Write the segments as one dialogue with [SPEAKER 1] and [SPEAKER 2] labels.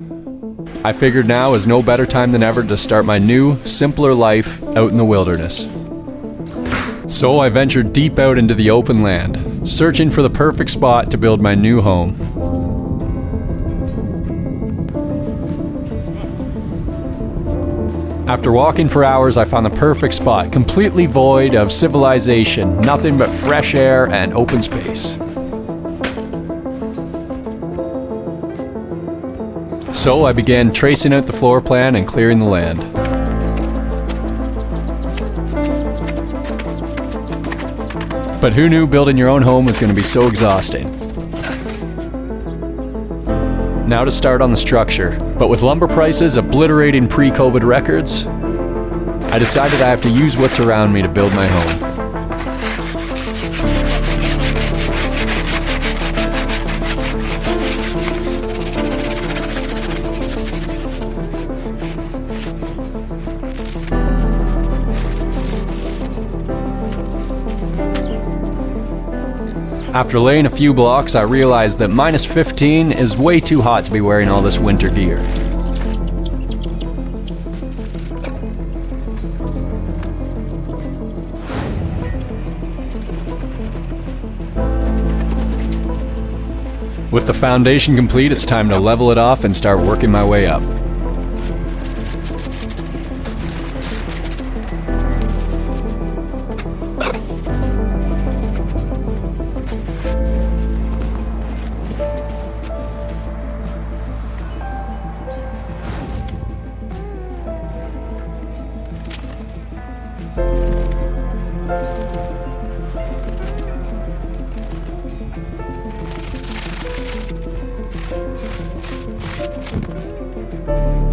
[SPEAKER 1] I figured now is no better time than ever to start my new, simpler life out in the wilderness. So I ventured deep out into the open land, searching for the perfect spot to build my new home. After walking for hours, I found the perfect spot, completely void of civilization, nothing but fresh air and open space. So I began tracing out the floor plan and clearing the land. But who knew building your own home was going to be so exhausting? Now to start on the structure, but with lumber prices obliterating pre-COVID records, I decided I have to use what's around me to build my home. After laying a few blocks, I realized that minus 15 is way too hot to be wearing all this winter gear. With the foundation complete, it's time to level it off and start working my way up.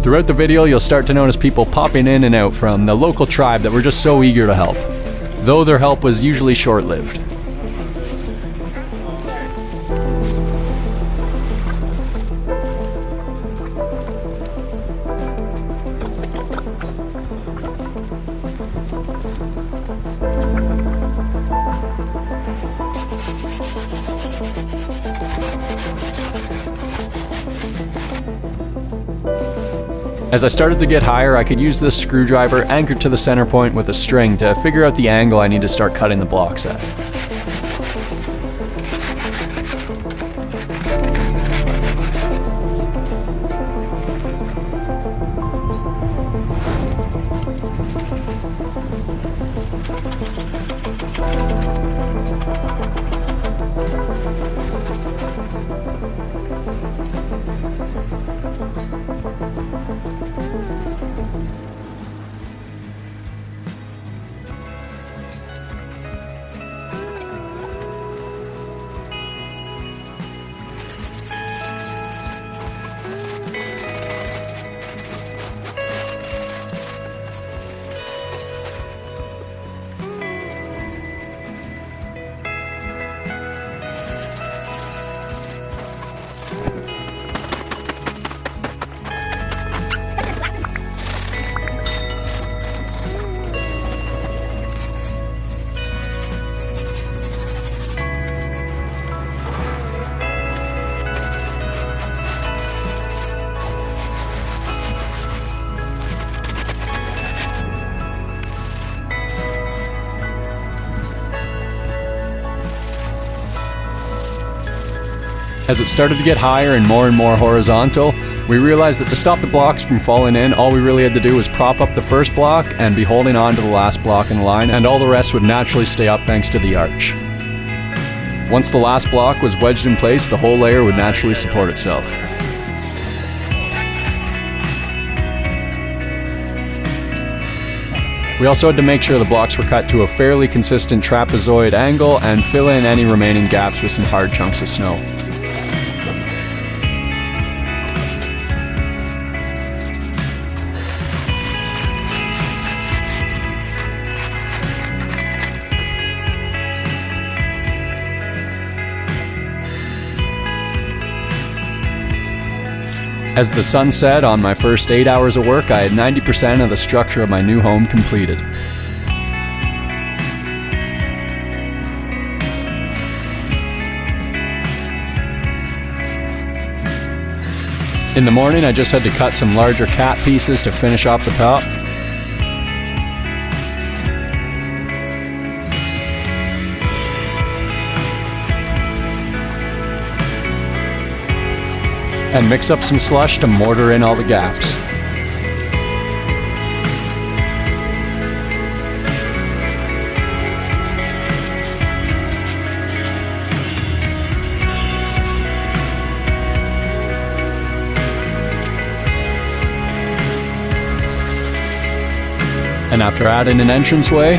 [SPEAKER 1] Throughout the video, you'll start to notice people popping in and out from the local tribe that were just so eager to help, though their help was usually short-lived. As I started to get higher, I could use this screwdriver anchored to the center point with a string to figure out the angle I need to start cutting the blocks at. As it started to get higher and more horizontal, we realized that to stop the blocks from falling in, all we really had to do was prop up the first block and be holding on to the last block in the line, and all the rest would naturally stay up thanks to the arch. Once the last block was wedged in place, the whole layer would naturally support itself. We also had to make sure the blocks were cut to a fairly consistent trapezoid angle and fill in any remaining gaps with some hard chunks of snow. As the sun set on my first 8 hours of work, I had 90% of the structure of my new home completed. In the morning, I just had to cut some larger cat pieces to finish off the top. And mix up some slush to mortar in all the gaps. And after adding an entranceway,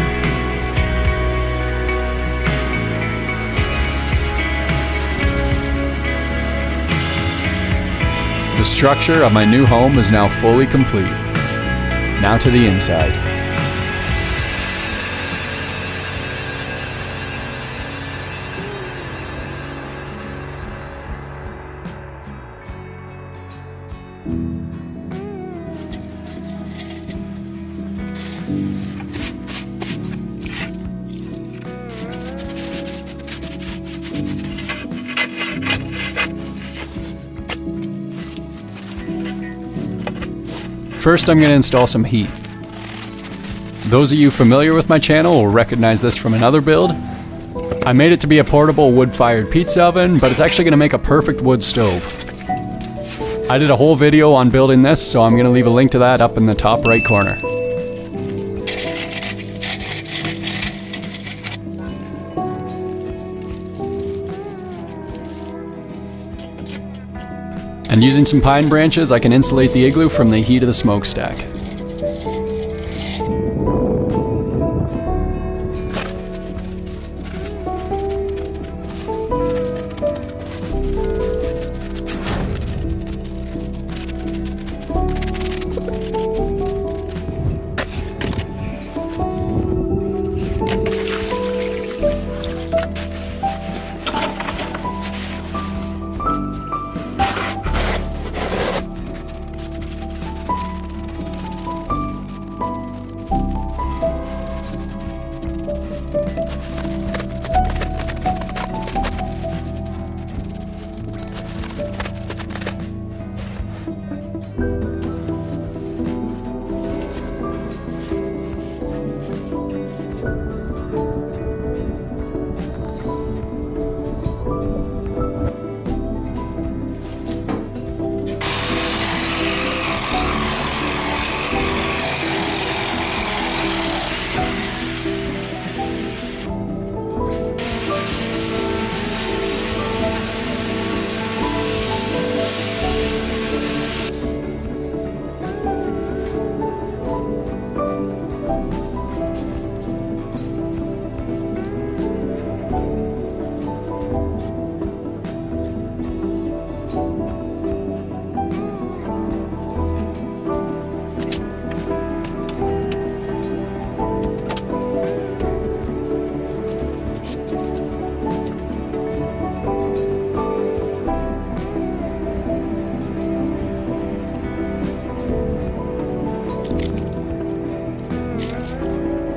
[SPEAKER 1] the structure of my new home is now fully complete. Now to the inside. First, I'm going to install some heat. Those of you familiar with my channel will recognize this from another build. I made it to be a portable wood-fired pizza oven, but it's actually going to make a perfect wood stove. I did a whole video on building this, so I'm going to leave a link to that up in the top right corner. And using some pine branches, I can insulate the igloo from the heat of the smokestack.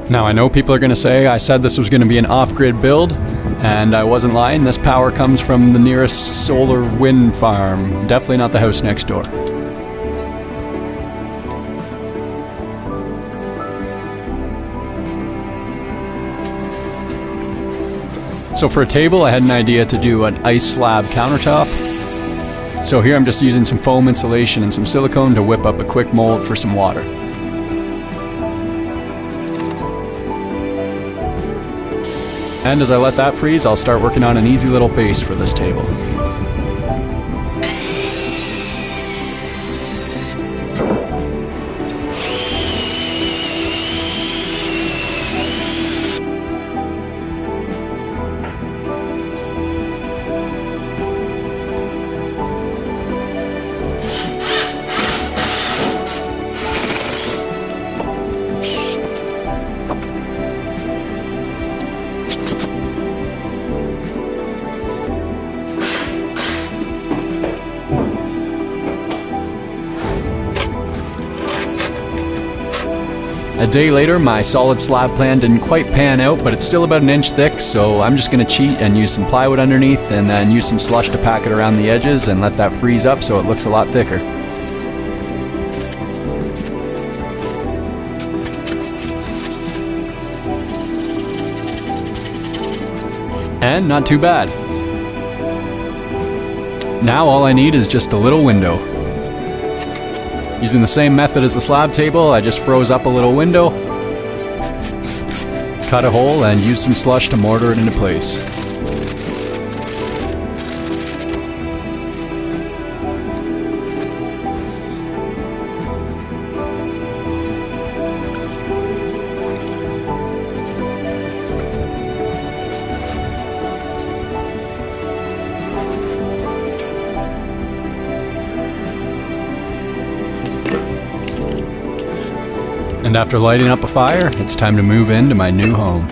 [SPEAKER 1] Now I know people are going to say I said this was going to be an off-grid build, and I wasn't lying. This power comes from the nearest solar wind farm, definitely not the house next door. So for a table, I had an idea to do an ice slab countertop. So here I'm just using some foam insulation and some silicone to whip up a quick mold for some water. And as I let that freeze, I'll start working on an easy little base for this table. A day later, my solid slab plan didn't quite pan out, but it's still about 1 inch thick, so I'm just gonna cheat and use some plywood underneath and then use some slush to pack it around the edges and let that freeze up so it looks a lot thicker. And not too bad. Now all I need is just a little window. Using the same method as the slab table, I just froze up a little window, cut a hole, and used some slush to mortar it into place. And after lighting up a fire, it's time to move into my new home.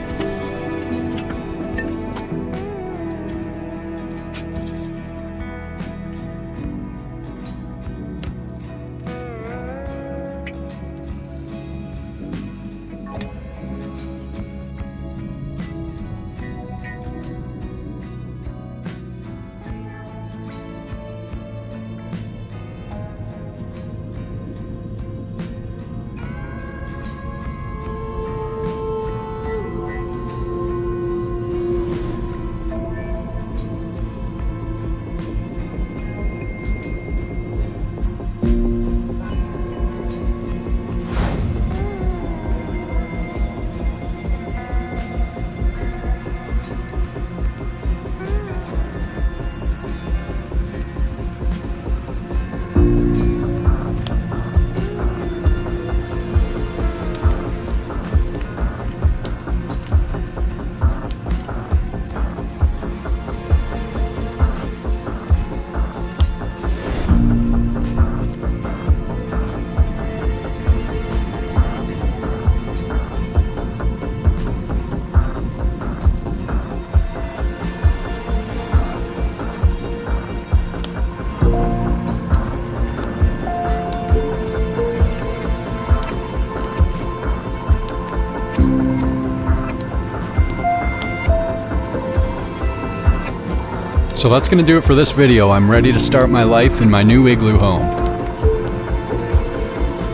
[SPEAKER 1] So that's gonna do it for this video. I'm ready to start my life in my new igloo home.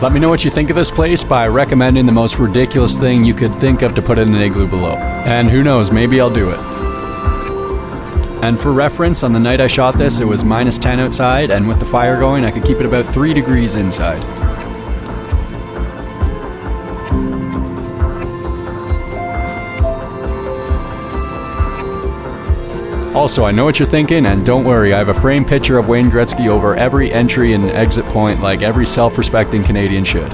[SPEAKER 1] Let me know what you think of this place by recommending the most ridiculous thing you could think of to put in an igloo below. And who knows, maybe I'll do it. And for reference, on the night I shot this, it was -10 outside, and with the fire going, I could keep it about 3 degrees inside. Also, I know what you're thinking, and don't worry, I have a framed picture of Wayne Gretzky over every entry and exit point like every self-respecting Canadian should.